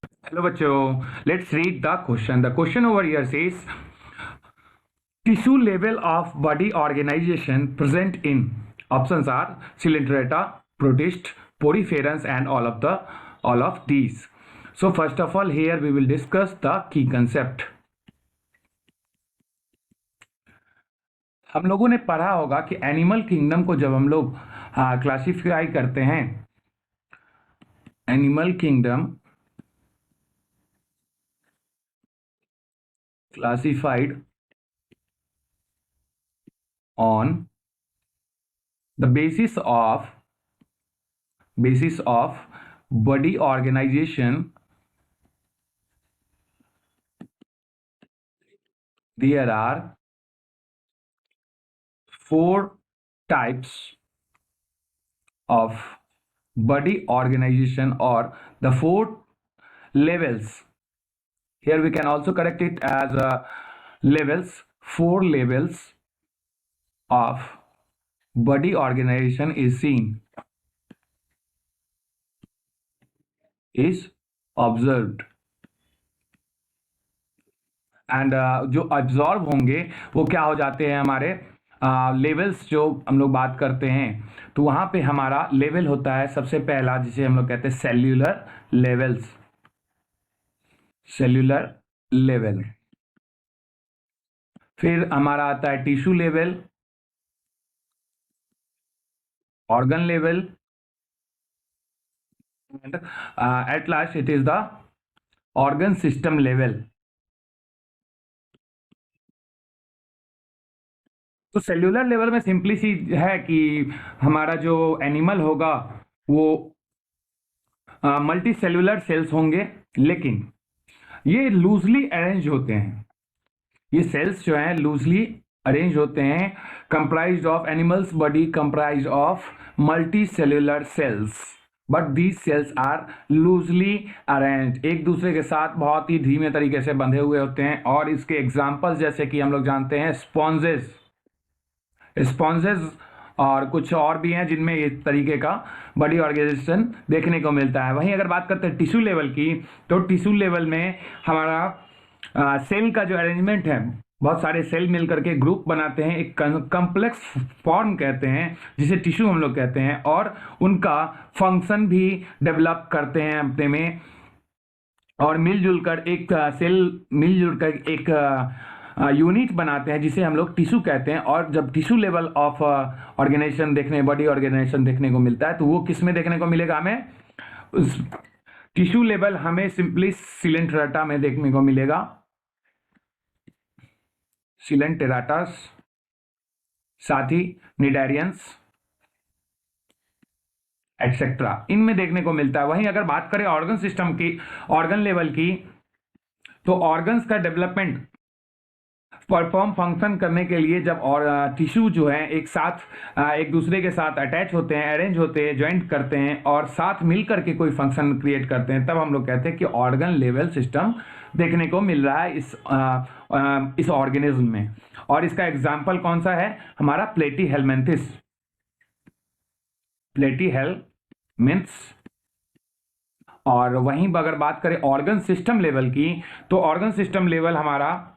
Hello, bachcho. Let's read the question. The question over here says tissue level of body organization present in options are Coelenterata, protist, poriferans, and all of these. So first of all, here we will discuss the key concept. हम लोगों ने पढ़ा होगा कि animal kingdom को जब हम लोग क्लासिफाई करते हैं, animal kingdom classified on the basis of body organization. There are 4 types of body organization, or the 4 levels. Here we can also correct it as levels. 4 levels of body organization is seen, is observed, and जो absorb होंगे वो क्या हो जाते हैं हमारे levels. जो हम लोग बात करते हैं तो वहाँ पे हमारा लेवल होता है सबसे पहला, जिसे हम लोग कहते हैं सेल्यूलर लेवल्स, सेल्यूलर लेवल। फिर हमारा आता है tissue level, organ level, and at last it is the organ system level. तो सेल्यूलर लेवल में सिंपली सी है कि हमारा जो एनिमल होगा वो मल्टी सेल्यूलर सेल्स होंगे, लेकिन ये लूजली अरेंज होते हैं। ये सेल्स जो हैं लूजली अरेंज होते हैं। Comprised of animals body comprised of multicellular cells, but these cells are loosely arrange, एक दूसरे के साथ बहुत ही धीमे तरीके से बंधे हुए होते हैं। और इसके एग्जाम्पल्स जैसे कि हम लोग जानते हैं स्पॉन्जेस, और कुछ और भी हैं जिनमें इस तरीके का बॉडी ऑर्गेनाइजेशन देखने को मिलता है। वहीं अगर बात करते हैं टिश्यू लेवल की, तो टिश्यू लेवल में हमारा सेल का जो अरेंजमेंट है, बहुत सारे सेल मिलकर के ग्रुप बनाते हैं, एक कम्प्लेक्स फॉर्म कहते हैं जिसे टिश्यू हम लोग कहते हैं, और उनका फंक्शन भी डेवलप करते हैं अपने में, और मिलजुल कर एक सेल मिलजुल कर एक यूनिट बनाते हैं जिसे हम लोग टिश्यू कहते हैं। और जब टिश्यू लेवल ऑफ ऑर्गेनाइजेशन देखने, बॉडी ऑर्गेनाइजेशन देखने को मिलता है, तो वो किस में देखने को मिलेगा हमें? उस टिश्यू लेवल हमें सिंपली सिलेंटेराटा में देखने को मिलेगा, सिलेंटेराटास, साथ ही निडारियंस एक्सेट्रा, इनमें देखने को मिलता है। वहीं अगर बात करें ऑर्गन सिस्टम की, ऑर्गन लेवल की, तो ऑर्गन्स का डेवलपमेंट परफॉर्म फंक्शन करने के लिए जब और टिश्यू जो है एक साथ एक दूसरे के साथ अटैच होते हैं, अरेंज होते हैं, ज्वाइंट करते हैं और साथ मिल करके कोई फंक्शन क्रिएट करते हैं, तब हम लोग कहते हैं कि ऑर्गन लेवल सिस्टम देखने को मिल रहा है इस ऑर्गेनिज्म में। और इसका एग्जाम्पल कौन सा है? हमारा प्लेटीहेलमिन्थिस, प्लेटीहेलमिन्थ्स। और वहीं अगर बात करें ऑर्गन सिस्टम लेवल की, तो ऑर्गन सिस्टम लेवल हमारा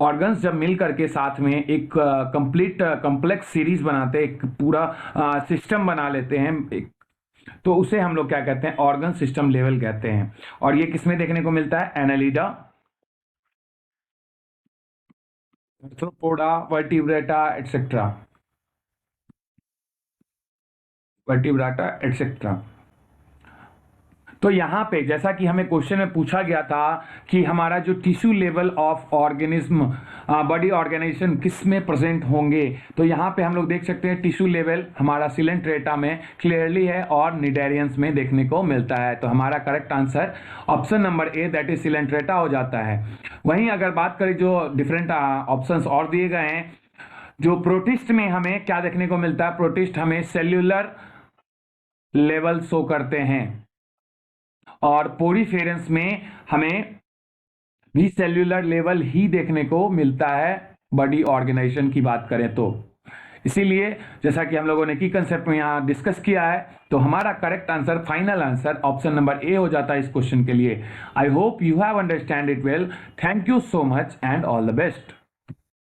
ऑर्गन्स जब मिल करके साथ में एक कंप्लीट कॉम्प्लेक्स सीरीज बनाते हैं, एक पूरा सिस्टम बना लेते हैं, तो उसे हम लोग क्या कहते हैं? ऑर्गन सिस्टम लेवल कहते हैं। और ये किसमें देखने को मिलता है? Annelida, Arthropoda, Vertebrata etcetera, Vertebrata etcetera. तो यहाँ पे जैसा कि हमें क्वेश्चन में पूछा गया था कि हमारा जो tissue level of organism, body organisation किस में प्रेजेंट होंगे, तो यहाँ पे हम लोग देख सकते हैं टिश्यू लेवल हमारा सिलेंट्रेटा में क्लियरली है और निडेरियंस में देखने को मिलता है। तो हमारा correct answer option number A, that is Coelenterata हो जाता है। वहीं अगर बात करें जो डिफरेंट ऑप्शन और दिए गए हैं, जो प्रोटिस्ट में हमें क्या देखने को मिलता है? प्रोटिस्ट हमें सेल्यूलर लेवल शो करते हैं, और पोरीफेरेंस में हमें भी सेल्यूलर लेवल ही देखने को मिलता है बॉडी ऑर्गेनाइजेशन की बात करें तो। इसीलिए जैसा कि हम लोगों ने की कंसेप्ट में यहाँ डिस्कस किया है, तो हमारा correct answer, final answer option number A हो जाता है इस क्वेश्चन के लिए। I hope you have understand it well. Thank you so much and all the best.